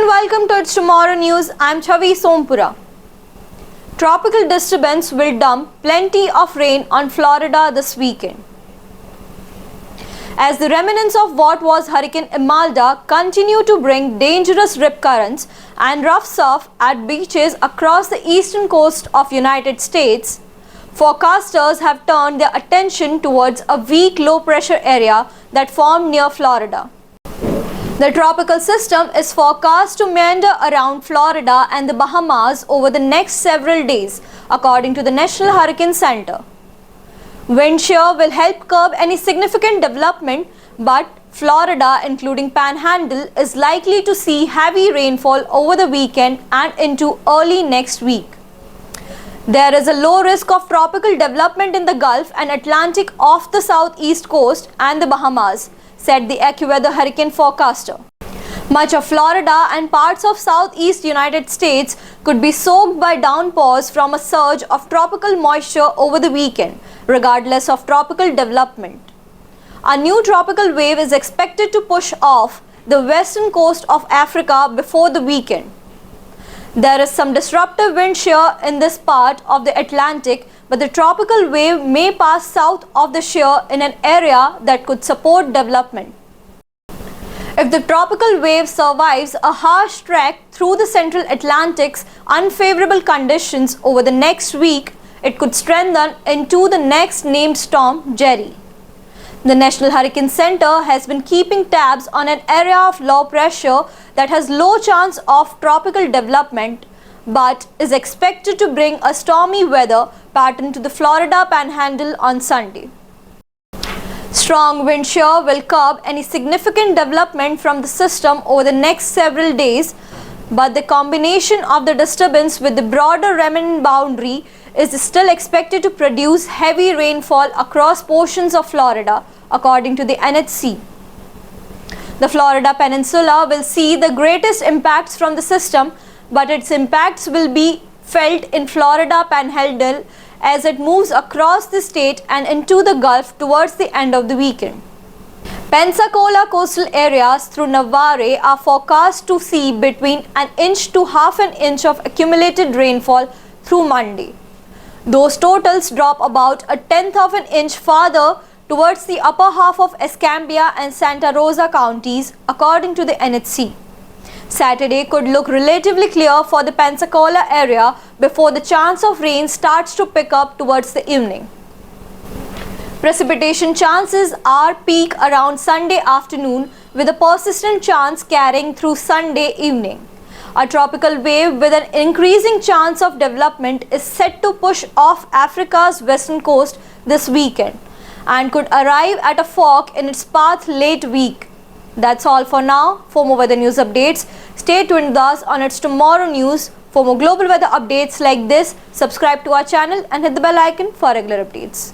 and welcome to It's Tomorrow News. I'm Chavi Sompura. Tropical disturbance will dump plenty of rain on Florida this weekend. As the remnants of what was Hurricane Imelda continue to bring dangerous rip currents and rough surf at beaches across the eastern coast of United States, forecasters have turned their attention towards a weak low-pressure area that formed near Florida. The tropical system is forecast to meander around Florida and the Bahamas over the next several days, according to the National Hurricane Center. Wind shear will help curb any significant development, but Florida, including Panhandle, is likely to see heavy rainfall over the weekend and into early next week. There is a low risk of tropical development in the Gulf and Atlantic off the southeast coast and the Bahamas, said the AccuWeather hurricane forecaster. Much of Florida and parts of southeast United States could be soaked by downpours from a surge of tropical moisture over the weekend, regardless of tropical development. A new tropical wave is expected to push off the western coast of Africa before the weekend. There is some disruptive wind shear in this part of the Atlantic, but the tropical wave may pass south of the shear in an area that could support development. If the tropical wave survives a harsh trek through the central Atlantic's unfavorable conditions over the next week, it could strengthen into the next named storm, Jerry. The National Hurricane Center has been keeping tabs on an area of low pressure that has low chance of tropical development, but is expected to bring a stormy weather pattern to the Florida Panhandle on Sunday. Strong wind shear will curb any significant development from the system over the next several days, but the combination of the disturbance with the broader remnant boundary is still expected to produce heavy rainfall across portions of Florida, according to the NHC. The Florida Peninsula will see the greatest impacts from the system, but its impacts will be felt in Florida Panhandle as it moves across the state and into the Gulf towards the end of the weekend. Pensacola coastal areas through Navarre are forecast to see between an inch to half an inch of accumulated rainfall through Monday. Those totals drop about a tenth of an inch farther towards the upper half of Escambia and Santa Rosa counties, according to the NHC. Saturday could look relatively clear for the Pensacola area before the chance of rain starts to pick up towards the evening. Precipitation chances are peak around Sunday afternoon, with a persistent chance carrying through Sunday evening. A tropical wave with an increasing chance of development is set to push off Africa's western coast this weekend and could arrive at a fork in its path late week. That's all for now. For more weather news updates, stay tuned with us on It's Tomorrow News. For more global weather updates like this, subscribe to our channel and hit the bell icon for regular updates.